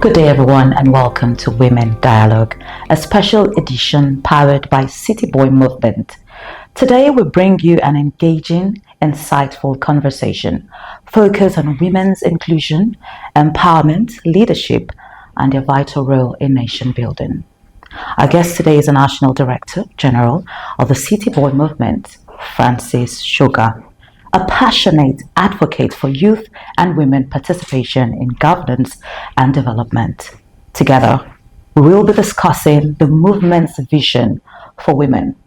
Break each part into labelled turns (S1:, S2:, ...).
S1: Good day, everyone, and welcome to Women Dialogue, a special edition powered by City Boy Movement. Today, we bring you an engaging, insightful conversation focused on women's inclusion, empowerment, leadership, and their vital role in nation building. Our guest today is the National Director General of the City Boy Movement, Francis Shoga, a passionate advocate for youth and women participation in governance and development. Together, we will be discussing the movement's vision for women,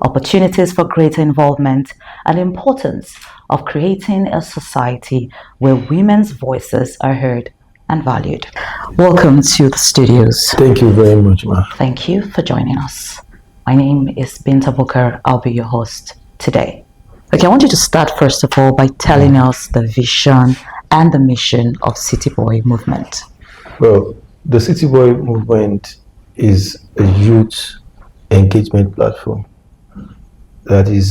S1: opportunities for greater involvement, and the importance of creating a society where women's voices are heard and valued. Welcome to the studios.
S2: Thank you very much, ma.
S1: Thank you for joining us. My name is Binta Booker. I'll be your host today. Okay, I want you to start first of all by telling us the vision and the mission of City Boy Movement.
S2: Well, the City Boy Movement is a youth engagement platform that is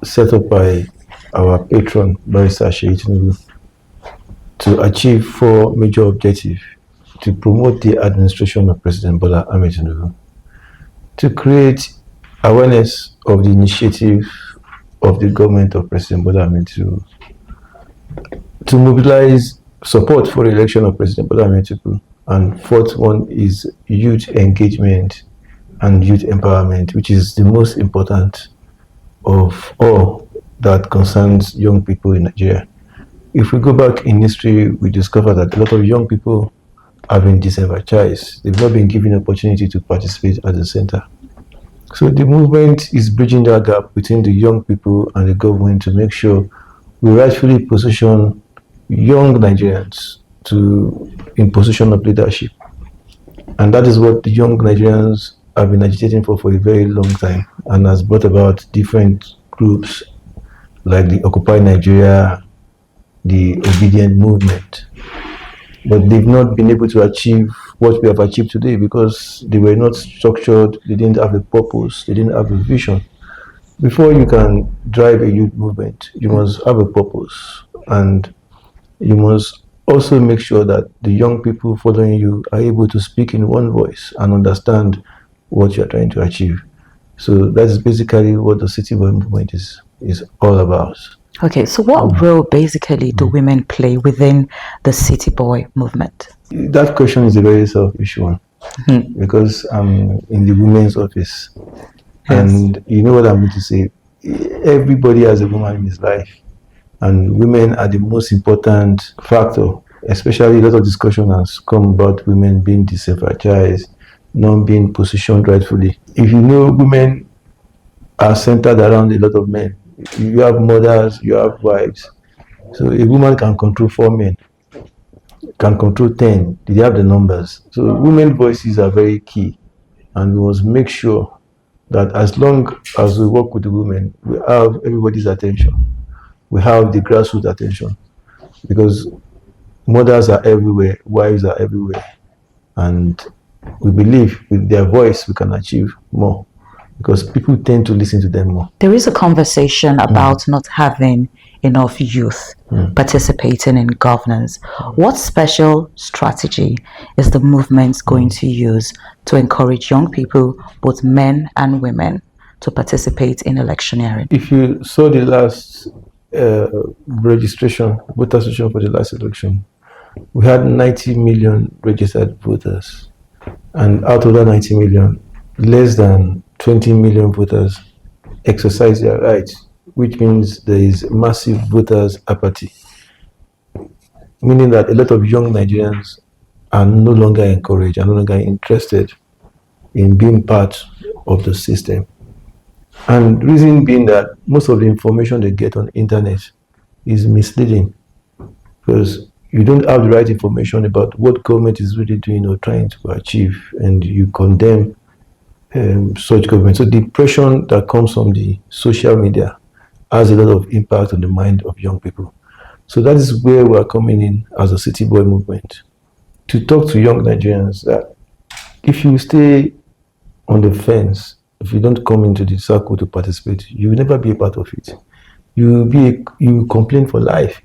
S2: set up by our patron, Barrister Tinubu, to achieve four major objectives: to promote the administration of President Bola, Ahmed, Tinubu, to create awareness of the initiative of the government of President Bola Ahmed, to mobilize support for the election of President Bola Ahmed, and fourth one is youth engagement and youth empowerment, which is the most important of all that concerns young people in Nigeria. If we go back in history, we discover that a lot of young people have been disenfranchised. They've not been given opportunity to participate at the center. So the movement is bridging that gap between the young people and the government to make sure we rightfully position young Nigerians in position of leadership. And that is what the young Nigerians have been agitating for a very long time, and has brought about different groups like the Occupy Nigeria, the Obedient Movement. But they've not been able to achieve what we have achieved today because they were not structured, they didn't have a purpose, they didn't have a vision. Before you can drive a youth movement, you must have a purpose, and you must also make sure that the young people following you are able to speak in one voice and understand what you're trying to achieve. So that is basically what the City Boy Movement is all about.
S1: Okay, so what role basically do women play within the City Boy Movement?
S2: That question is a very selfish one because I'm in the women's office. Yes. And you know what I'm going to say? Everybody has a woman in his life, and women are the most important factor. Especially a lot of discussion has come about women being disenfranchised, not being positioned rightfully. If you know, women are centered around a lot of men. You have mothers, you have wives. So a woman can control 4 men, can control 10. They have the numbers. So women's voices are very key, and we must make sure that as long as we work with the women, we have everybody's attention. We have the grassroots attention, because mothers are everywhere, wives are everywhere, and we believe with their voice we can achieve more, because people tend to listen to them more.
S1: There is a conversation about not having enough youth participating in governance. What special strategy is the movement going to use to encourage young people, both men and women, to participate in electioneering?
S2: If you saw the last voter registration for the last election, we had 90 million registered voters, and out of that 90 million, less than 20 million voters exercise their rights, which means there is massive voters apathy, meaning that a lot of young Nigerians are no longer encouraged, are no longer interested in being part of the system. And the reason being that most of the information they get on the internet is misleading, because you don't have the right information about what government is really doing or trying to achieve, and you condemn such government. So the pressure that comes from the social media has a lot of impact on the mind of young people. So that is where we are coming in as a City Boy Movement, to talk to young Nigerians that if you stay on the fence, if you don't come into the circle to participate, you will never be a part of it. You will complain for life,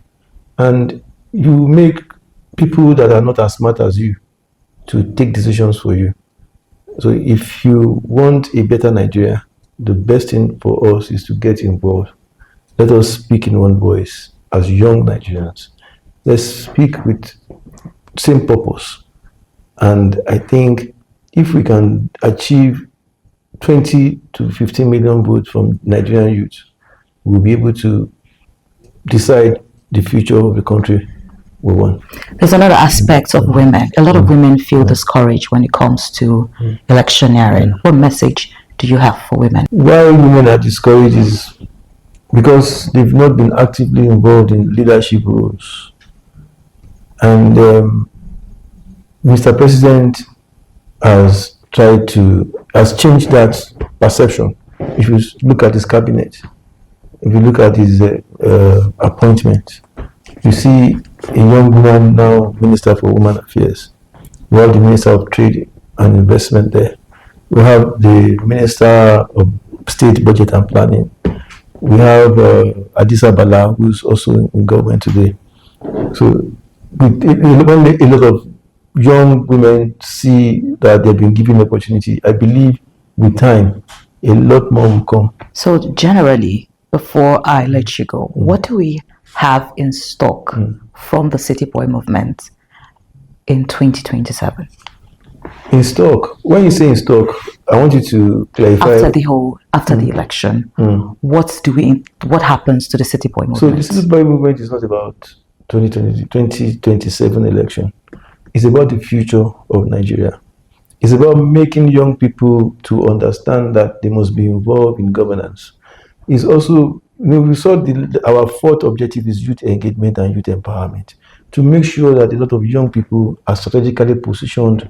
S2: and you make people that are not as smart as you to take decisions for you. So if you want a better Nigeria, the best thing for us is to get involved. Let us speak in one voice as young Nigerians. Let's speak with same purpose. And I think if we can achieve 20 to 15 million votes from Nigerian youth, we'll be able to decide the future of the country we want.
S1: There's another aspect of women. A lot of women feel discouraged when it comes to electioneering. What message do you have for women?
S2: Why women are discouraged is because they've not been actively involved in leadership roles. And Mr. President has changed that perception. If you look at his cabinet, if you look at his appointment, you see a young woman now Minister for Women Affairs. We have the Minister of Trade and Investment there. We have the Minister of State Budget and Planning. We have Adisa Bola, who's also in government today. So when a lot of young women see that they've been given opportunity, I believe with time, a lot more will come.
S1: So generally, before I let you go, what do we have in stock from the City Boy movement in 2027?
S2: In stock? When you say in stock, I want you to clarify.
S1: After the election, what happens to the City Boy movement?
S2: So the City Boy movement is not about 2027 election. It's about the future of Nigeria. It's about making young people to understand that they must be involved in governance. It's also, we saw our fourth objective is youth engagement and youth empowerment, to make sure that a lot of young people are strategically positioned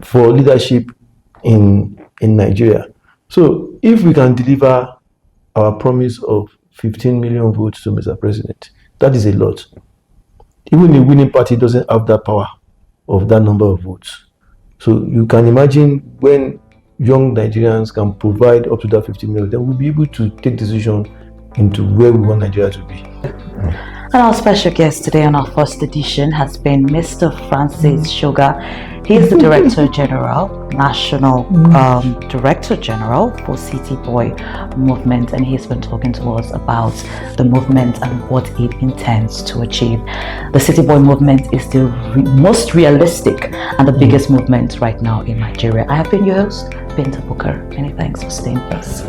S2: for leadership in Nigeria. So if we can deliver our promise of 15 million votes to Mr. President, that is a lot. Even the winning party doesn't have that power of that number of votes. So you can imagine when young Nigerians can provide up to that 15 million, then we'll be able to take decisions into where we want Nigeria to be.
S1: And our special guest today on our first edition has been Mr. Francis Shoga. He is the Director General, National Director General for City Boy Movement, and he's been talking to us about the movement and what it intends to achieve. The City Boy Movement is the most realistic and the biggest movement right now in Nigeria. I have been your host, Binta Booker. Many thanks for staying with us.